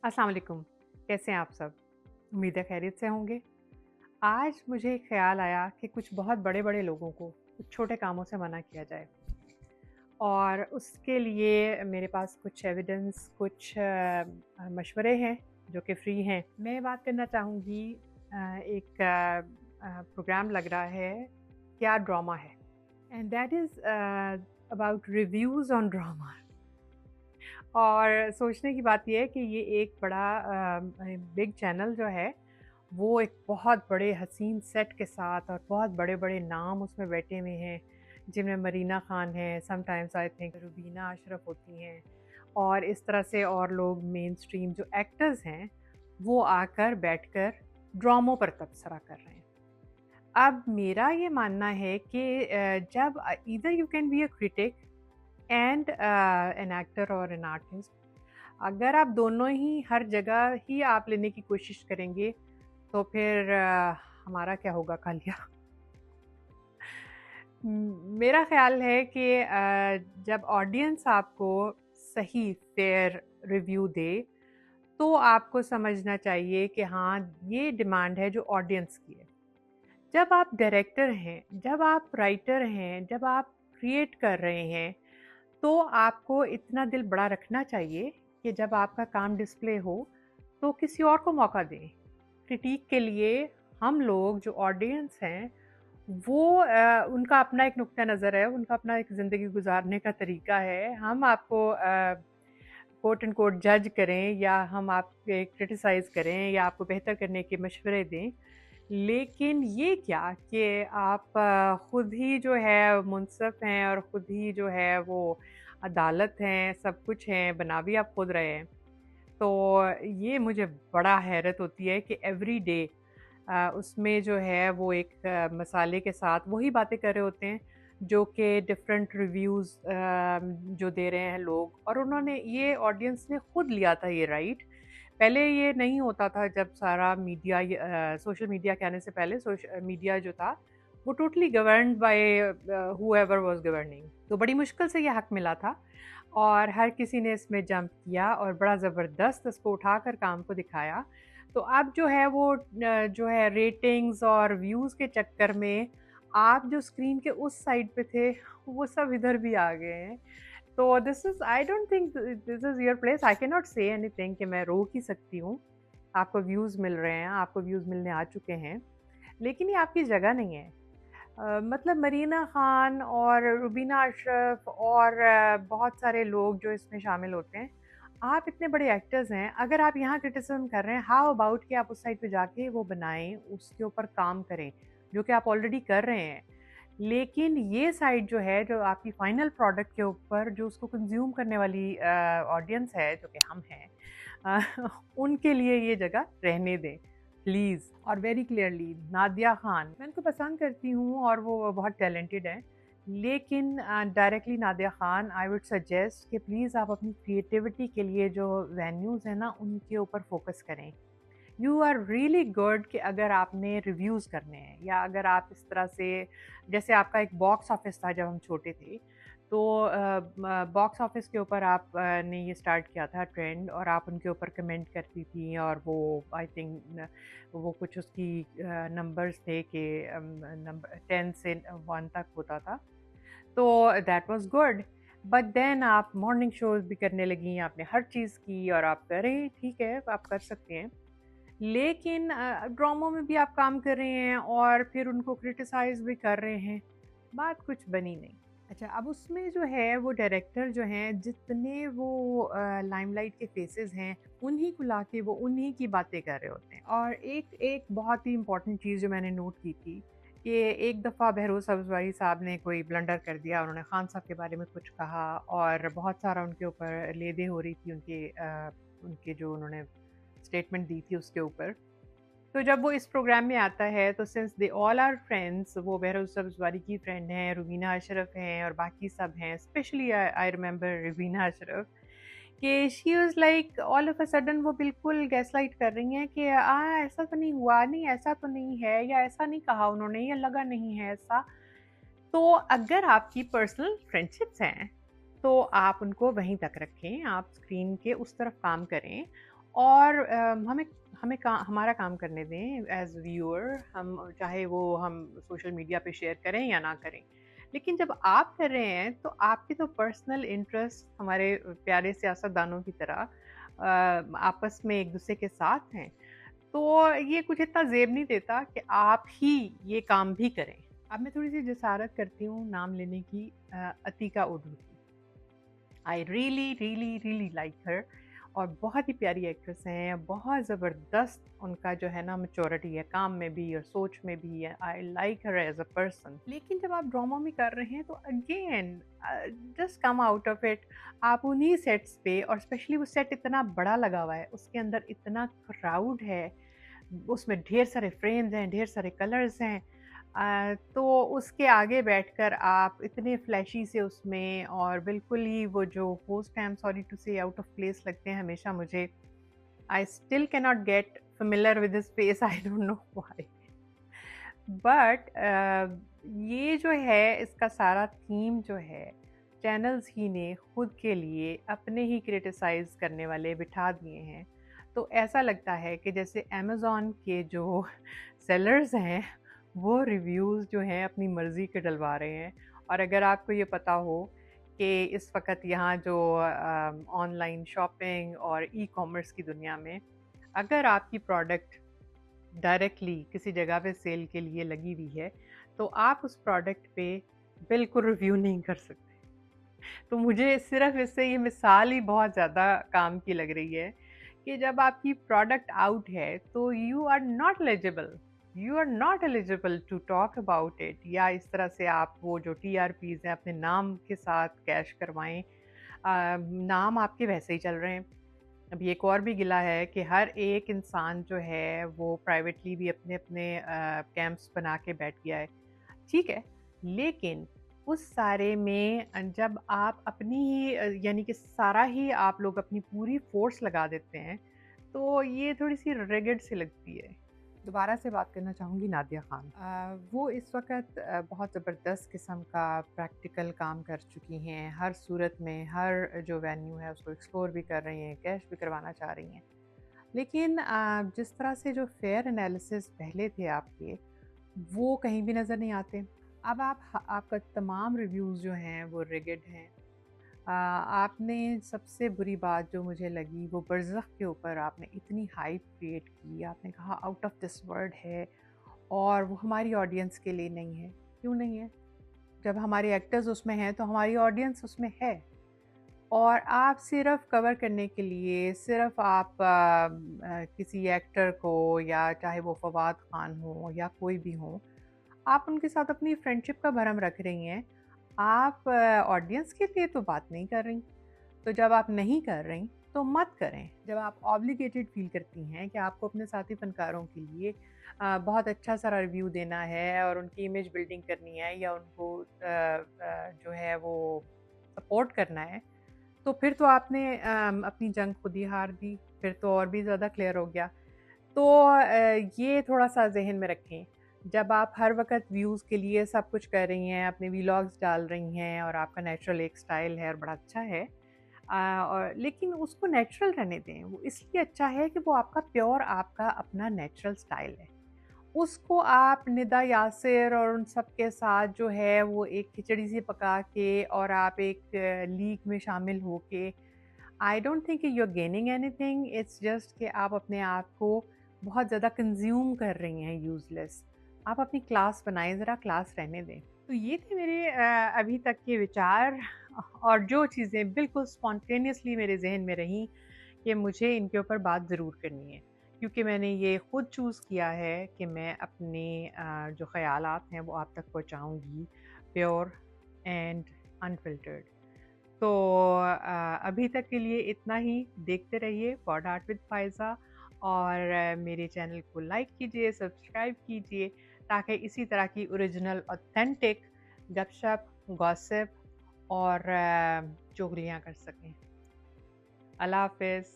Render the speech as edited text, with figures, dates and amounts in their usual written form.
अस्सलाम वालेकुम। कैसे हैं आप सब? उम्मीद है खैरियत से होंगे। आज मुझे एक ख़्याल आया कि कुछ बहुत बड़े-बड़े लोगों को कुछ छोटे कामों से मना किया जाए और उसके लिए मेरे पास कुछ एविडेंस, कुछ मशवरे हैं जो कि फ्री हैं। मैं बात करना चाहूँगी एक प्रोग्राम लग रहा है, क्या ड्रामा है? And that is about reviews on drama. और सोचने की बात ये है कि ये एक बड़ा बिग चैनल जो है, वो एक बहुत बड़े हसीन सेट के साथ और बहुत बड़े-बड़े नाम उसमें बैठे हुए हैं, जिनमें मरीना खान है, sometimes I think Rubina Ashraf होती हैं और इस तरह से और लोग मेन स्ट्रीम जो एक्टर्स हैं, वो आकर बैठकर ड्रामों पर तबसरा कर रहे हैं। अब मेरा ये मानना है कि जब either you can be a critic and an actor और एन आर्टिस्ट, अगर आप दोनों ही हर जगह ही आप लेने की कोशिश करेंगे तो फिर हमारा क्या होगा कालिया। मेरा ख्याल है कि जब ऑडियंस आपको सही फेयर रिव्यू दे तो आपको समझना चाहिए कि हाँ, ये डिमांड है जो ऑडियंस की है। जब आप डायरेक्टर हैं, जब आप राइटर हैं, जब आप क्रिएट कर रहे हैं, तो आपको इतना दिल बड़ा रखना चाहिए कि जब आपका काम डिस्प्ले हो तो किसी और को मौका दें। क्रिटिक के लिए हम लोग जो ऑडियंस हैं, वो उनका अपना एक नुक्ता नज़र है, उनका अपना एक ज़िंदगी गुजारने का तरीका है। हम आपको कोट एंड कोट जज करें या हम आपके क्रिटिसाइज़ करें या आपको बेहतर करने के मशवरे दें, लेकिन ये क्या कि आप खुद ही जो है मुनसिफ हैं और खुद ही जो है वो अदालत हैं, सब कुछ हैं, बना भी आप खुद रहे हैं। तो ये मुझे बड़ा हैरत होती है कि एवरी डे उसमें जो है वो एक मसाले के साथ वही बातें कर रहे होते हैं जो कि डिफरेंट रिव्यूज़ जो दे रहे हैं लोग, और उन्होंने ये ऑडियंस ने खुद लिया था ये राइट। पहले ये नहीं होता था, जब सारा मीडिया सोशल मीडिया के आने से पहले मीडिया जो था वो totally governed by whoever was governing, तो बड़ी मुश्किल से ये हक मिला था और हर किसी ने इसमें जंप किया और बड़ा ज़बरदस्त इसको उठाकर काम को दिखाया। तो अब जो है वो जो है रेटिंग्स और व्यूज़ के चक्कर में आप जो स्क्रीन के उस साइड पे थे, वो सब इधर भी आ गए हैं। तो this is, I don't think this is your place. I can not say anything कि मैं रोक ही सकती हूँ। आपको व्यूज़ मिल रहे हैं, आपको व्यूज़ मिलने आ चुके हैं, लेकिन ये आपकी जगह नहीं है। मतलब मरीना ख़ान और रुबीना अशरफ और बहुत सारे लोग जो इसमें शामिल होते हैं, आप इतने बड़े एक्टर्स हैं, अगर आप यहाँ क्रिटिसिज्म कर रहे हैं, हाउ अबाउट कि आप उस साइड पे जाके वो बनाएँ, उसके ऊपर काम करें, जो कि आप ऑलरेडी कर रहे हैं। लेकिन ये साइड जो है, जो आपकी फाइनल प्रोडक्ट के ऊपर जो उसको कंज़्यूम करने वाली ऑडियंस है, जो कि हम हैं, अ, उनके लिए ये जगह रहने दें प्लीज़। और वेरी क्लियरली नादिया खान, मैं उनको पसंद करती हूँ और वो बहुत टैलेंटेड हैं, लेकिन directly Nadia Khan I would suggest कि प्लीज़ आप अपनी क्रिएटिविटी के लिए जो वेन्यूज़ हैं ना, उनके ऊपर फोकस करें। यू आर रियली गुड कि अगर आपने रिव्यूज़ करने हैं या अगर आप इस तरह से, जैसे आपका एक बॉक्स ऑफिस था जब हम छोटे थे, तो बॉक्स ऑफिस के ऊपर आप ने ये स्टार्ट किया था ट्रेंड और आप उनके ऊपर कमेंट करती थी और वो आई थिंक वो कुछ उसकी नंबर्स थे कि नंबर 10 से 1 तक होता था, तो that was good. But then आप मॉर्निंग शोज़ भी करने लगी, आपने हर चीज़ की और आप करें, ठीक है, आप कर सकते हैं। लेकिन ड्रामों में भी आप काम कर रहे हैं और फिर उनको क्रिटिसाइज़ भी कर रहे हैं, बात कुछ बनी नहीं। अच्छा, अब उसमें जो है वो डायरेक्टर जो हैं, जितने वो लाइमलाइट के फेसेस हैं, उन्हीं को लाके वो उन्हीं की बातें कर रहे होते हैं। और एक एक बहुत ही इम्पोर्टेंट चीज़ जो मैंने नोट की थी कि एक दफ़ा बहरोज़ सब्ज़वारी साहब ने कोई ब्लंडर कर दिया, उन्होंने खान साहब के बारे में कुछ कहा और बहुत सारा उनके ऊपर लेदे हो रही थी, उनके जो उन्होंने स्टेटमेंट दी थी उसके ऊपर। तो जब वो इस प्रोग्राम में आता है तो since they all are friends, वो बहरोज़ सब्ज़वारी की फ्रेंड हैं, रुबीना अशरफ हैं और बाकी सब हैं, specially I remember Rubina Ashraf, कि she was like all of a sudden वो बिल्कुल गैसलाइट कर रही हैं कि ऐसा तो नहीं हुआ, नहीं ऐसा तो नहीं है, या ऐसा नहीं कहा उन्होंने, या लगा नहीं है ऐसा। तो अगर आपकी पर्सनल फ्रेंडशिप्स हैं, तो आप उनको वहीं तक रखें, आप स्क्रीन के उस तरफ काम करें और हमें हमें हमारा काम करने दें एज़ व्यूअर, हम चाहे वो हम सोशल मीडिया पे शेयर करें या ना करें। लेकिन जब आप कर रहे हैं तो आपके तो पर्सनल इंटरेस्ट हमारे प्यारे सियासतदानों की तरह आपस में एक-दूसरे के साथ हैं। तो ये कुछ इतना ज़ेब नहीं देता कि आप ही ये काम भी करें। अब मैं थोड़ी-सी जसारत करती हूँ नाम लेने की, अतीका उर्दू की। I really really really like her, और बहुत ही प्यारी एक्ट्रेस हैं, बहुत ज़बरदस्त उनका जो है ना मैच्योरिटी है, काम में भी और सोच में भी है। I like her as a person. लेकिन जब आप ड्रामा में कर रहे हैं तो again just come out of it. आप उन्हीं सेट्स पे, और स्पेशली वो सेट इतना बड़ा लगा हुआ है, उसके अंदर इतना क्राउड है, उसमें ढेर सारे फ्रेम्स हैं, ढेर सारे कलर्स हैं, तो उसके आगे बैठकर आप इतने फ्लैशी से उसमें, और बिल्कुल ही वो जो होस्ट हैं, आई एम सॉरी टू से, आउट ऑफ प्लेस लगते हैं हमेशा मुझे। I still cannot get familiar with his face, I don't know why. But ये जो है, इसका सारा थीम जो है, चैनल्स ही ने खुद के लिए अपने ही क्रिटिसाइज करने वाले बिठा दिए हैं। तो ऐसा लगता है कि जैसे अमेज़ॉन के जो सेलर्स हैं, वो रिव्यूज़ जो हैं अपनी मर्ज़ी के डलवा रहे हैं। और अगर आपको ये पता हो कि इस वक्त यहाँ जो ऑनलाइन शॉपिंग और ई-कॉमर्स की दुनिया में, अगर आपकी प्रोडक्ट डायरेक्टली किसी जगह पे सेल के लिए लगी हुई है, तो आप उस प्रोडक्ट पे बिल्कुल रिव्यू नहीं कर सकते। तो मुझे सिर्फ इससे ये मिसाल ही बहुत ज़्यादा काम की लग रही है कि जब आपकी प्रोडक्ट आउट है तो you are not eligible to talk about it, या इस तरह से आप वो जो टीआरपीज़ हैं अपने नाम के साथ कैश करवाएं। नाम आपके वैसे ही चल रहे हैं। अभी एक और भी गिला है कि हर एक इंसान जो है वो प्राइवेटली भी अपने अपने कैंप्स बना के बैठ गया है। ठीक है, लेकिन उस सारे में जब आप अपनी ही यानी कि सारा ही आप लोग अपनी पूरी फ़ोर्स लगा देते हैं, तो ये थोड़ी-सी रिगिड सी लगती है। दोबारा से बात करना चाहूँगी नादिया ख़ान। वो इस वक़्त बहुत ज़बरदस्त किस्म का प्रैक्टिकल काम कर चुकी हैं। हर सूरत में, हर जो वेन्यू है उसको एक्सप्लोर भी कर रही हैं, कैश भी करवाना चाह रही हैं। लेकिन जिस तरह से जो फेयर एनालिसिस पहले थे आपके, वो कहीं भी नज़र नहीं आते। अब आपका तमाम रिव्यूज़ जो हैं वो रिगिड हैं। आपने सबसे बुरी बात जो मुझे लगी वो बरज़ख के ऊपर आपने इतनी हाइप क्रिएट की, आपने कहा आउट ऑफ दिस वर्ल्ड है और वो हमारी ऑडियंस के लिए नहीं है। क्यों नहीं है? जब हमारे एक्टर्स उसमें हैं तो हमारी ऑडियंस उसमें है। और आप सिर्फ़ कवर करने के लिए सिर्फ़ आप किसी एक्टर को, या चाहे वो फवाद ख़ान हो या कोई भी हो, आप उनके साथ अपनी फ्रेंडशिप का भरम रख रही हैं। आप ऑडियंस के लिए तो बात नहीं कर रही। तो जब आप नहीं कर रही तो मत करें। जब आप ऑब्लिगेटेड फ़ील करती हैं कि आपको अपने साथी फ़नकारों के लिए बहुत अच्छा सारा रिव्यू देना है और उनकी इमेज बिल्डिंग करनी है, या उनको जो है वो सपोर्ट करना है, तो फिर तो आपने अपनी जंग खुद ही हार दी। फिर तो और भी ज़्यादा क्लियर हो गया। तो ये थोड़ा-सा ज़हन में रखें। जब आप हर वक़्त व्यूज़ के लिए सब कुछ कर रही हैं, अपने व्लॉग्स डाल रही हैं और आपका नेचुरल एक स्टाइल है और बड़ा अच्छा है, और लेकिन उसको नेचुरल रहने दें। वो इसलिए अच्छा है कि वो आपका प्योर, आपका अपना नेचुरल स्टाइल है। उसको आप निदा यासिर और उन सब के साथ जो है वो एक खिचड़ी सी पका के, और आप एक लीग में शामिल होके, I don't think you are gaining anything. It's just कि आप अपने आप को बहुत ज़्यादा कंज्यूम कर रही हैं यूज़लेस। आप अपनी क्लास बनाएं, ज़रा क्लास रहने दें। तो ये थे मेरे अभी तक के विचार, और जो चीज़ें बिल्कुल स्पॉन्टेनियसली मेरे जहन में रहीं कि मुझे इनके ऊपर बात ज़रूर करनी है, क्योंकि मैंने ये खुद चूज़ किया है कि मैं अपने जो ख़यालात हैं वो आप तक पहुँचाऊँगी, प्योर एंड अनफ़िल्टर्ड। तो अभी तक के लिए इतना ही। देखते रहिए पॉड आर्ट विद फ़ायज़ा, और मेरे चैनल को लाइक कीजिए, सब्सक्राइब कीजिए, ताकि इसी तरह की ओरिजिनल ऑथेंटिक गपशप, गॉसिप और चुगलियाँ कर सकें। अल्लाह हाफ़िज़।